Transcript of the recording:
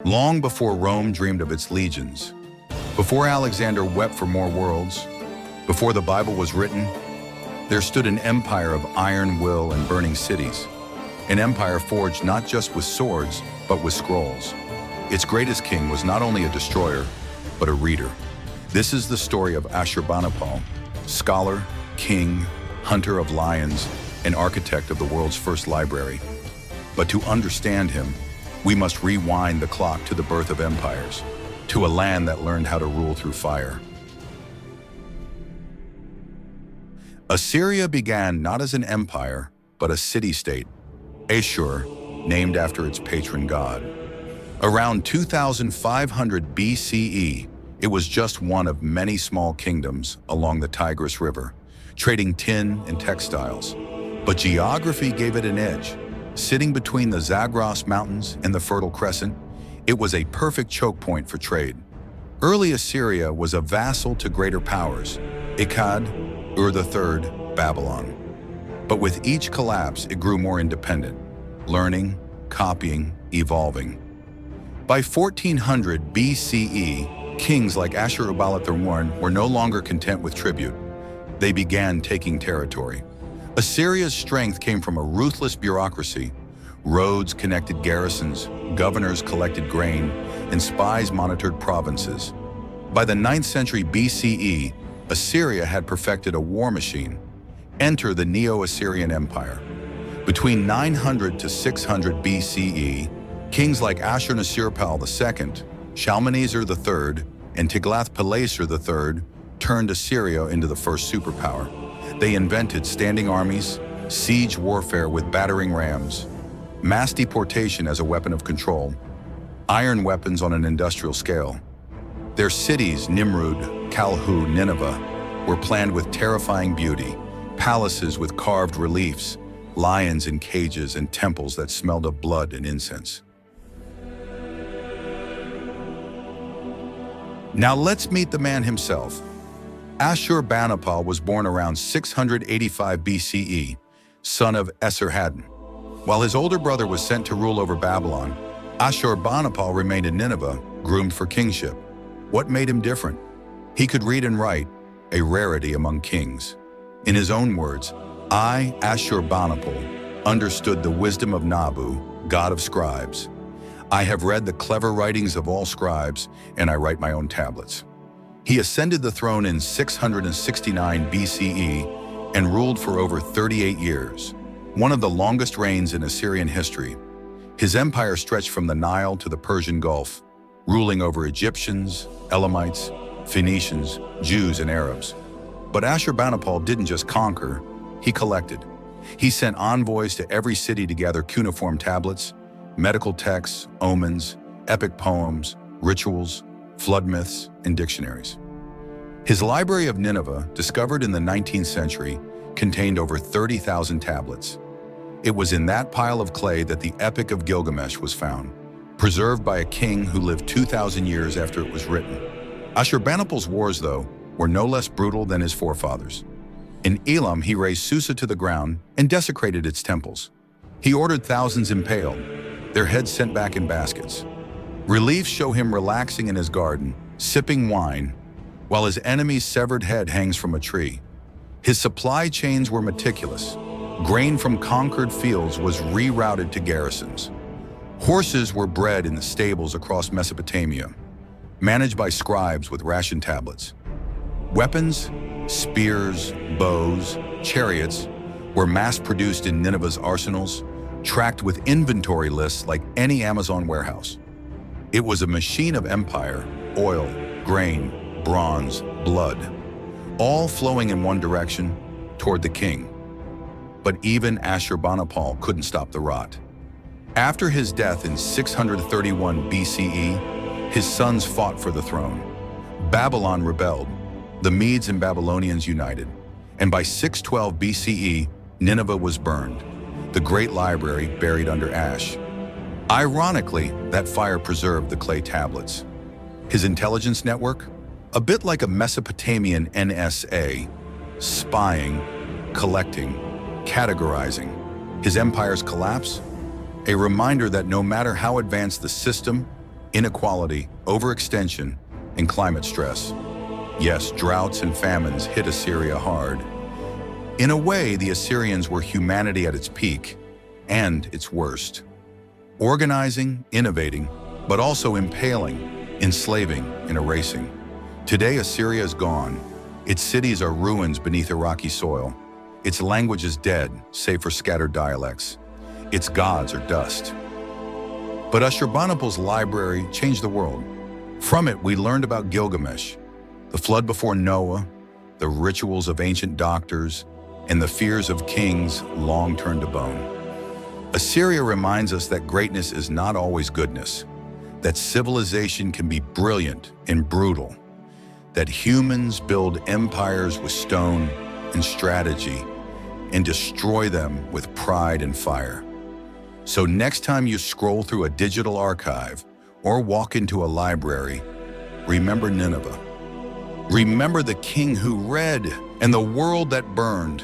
Long before Rome dreamed of its legions, before Alexander wept for more worlds, before the Bible was written, there stood an empire of iron will and burning cities. An empire forged not just with swords, but with scrolls. Its greatest king was not only a destroyer, but a reader. This is the story of Ashurbanipal, scholar, king, hunter of lions, and architect of the world's first library. But to understand him, we must rewind the clock to the birth of empires, to a land that learned how to rule through fire. Assyria began not as an empire, but a city-state, Ashur, named after its patron god. Around 2500 BCE, it was just one of many small kingdoms along the Tigris River, trading tin and textiles. But geography gave it an edge. Sitting between the Zagros Mountains and the Fertile Crescent, it was a perfect choke point for trade. Early Assyria was a vassal to greater powers, Akkad, Ur III, Babylon. But with each collapse, it grew more independent, learning, copying, evolving. By 1400 BCE, kings like Ashurbanipal were no longer content with tribute. They began taking territory. Assyria's strength came from a ruthless bureaucracy. Roads connected garrisons, governors collected grain, and spies monitored provinces. By the 9th century BCE, Assyria had perfected a war machine. Enter the Neo-Assyrian Empire. Between 900 to 600 BCE, kings like Ashurbanipal II, Shalmaneser III, and Tiglath-Pileser III turned Assyria into the first superpower. They invented standing armies, siege warfare with battering rams, mass deportation as a weapon of control, iron weapons on an industrial scale. Their cities, Nimrud, Kalhu, Nineveh, were planned with terrifying beauty, palaces with carved reliefs, lions in cages, and temples that smelled of blood and incense. Now let's meet the man himself. Ashurbanipal was born around 685 BCE, son of Esarhaddon. While his older brother was sent to rule over Babylon, Ashurbanipal remained in Nineveh, groomed for kingship. What made him different? He could read and write, a rarity among kings. In his own words, I, Ashurbanipal, understood the wisdom of Nabu, god of scribes. I have read the clever writings of all scribes, and I write my own tablets. He ascended the throne in 669 BCE and ruled for over 38 years, one of the longest reigns in Assyrian history. His empire stretched from the Nile to the Persian Gulf, ruling over Egyptians, Elamites, Phoenicians, Jews, and Arabs. But Ashurbanipal didn't just conquer, he collected. He sent envoys to every city to gather cuneiform tablets, medical texts, omens, epic poems, rituals, flood myths, and dictionaries. His library of Nineveh, discovered in the 19th century, contained over 30,000 tablets. It was in that pile of clay that the Epic of Gilgamesh was found, preserved by a king who lived 2,000 years after it was written. Ashurbanipal's wars, though, were no less brutal than his forefathers. In Elam, he razed Susa to the ground and desecrated its temples. He ordered thousands impaled, their heads sent back in baskets. Reliefs show him relaxing in his garden, sipping wine, while his enemy's severed head hangs from a tree. His supply chains were meticulous. Grain from conquered fields was rerouted to garrisons. Horses were bred in the stables across Mesopotamia, managed by scribes with ration tablets. Weapons, spears, bows, chariots, were mass-produced in Nineveh's arsenals, tracked with inventory lists like any Amazon warehouse. It was a machine of empire, oil, grain, bronze, blood, all flowing in one direction, toward the king. But even Ashurbanipal couldn't stop the rot. After his death in 631 BCE, his sons fought for the throne. Babylon rebelled, the Medes and Babylonians united, and by 612 BCE, Nineveh was burned, the great library buried under ash. Ironically, that fire preserved the clay tablets. His intelligence network? A bit like a Mesopotamian NSA, spying, collecting, categorizing. His empire's collapse? A reminder that no matter how advanced the system, inequality, overextension, and climate stress. Yes, droughts and famines hit Assyria hard. In a way, the Assyrians were humanity at its peak and its worst. Organizing, innovating, but also impaling, enslaving, and erasing. Today, Assyria is gone. Its cities are ruins beneath Iraqi soil. Its language is dead, save for scattered dialects. Its gods are dust. But Ashurbanipal's library changed the world. From it, we learned about Gilgamesh, the flood before Noah, the rituals of ancient doctors, and the fears of kings long turned to bone. Assyria reminds us that greatness is not always goodness, that civilization can be brilliant and brutal, that humans build empires with stone and strategy and destroy them with pride and fire. So next time you scroll through a digital archive or walk into a library, remember Nineveh. Remember the king who read and the world that burned.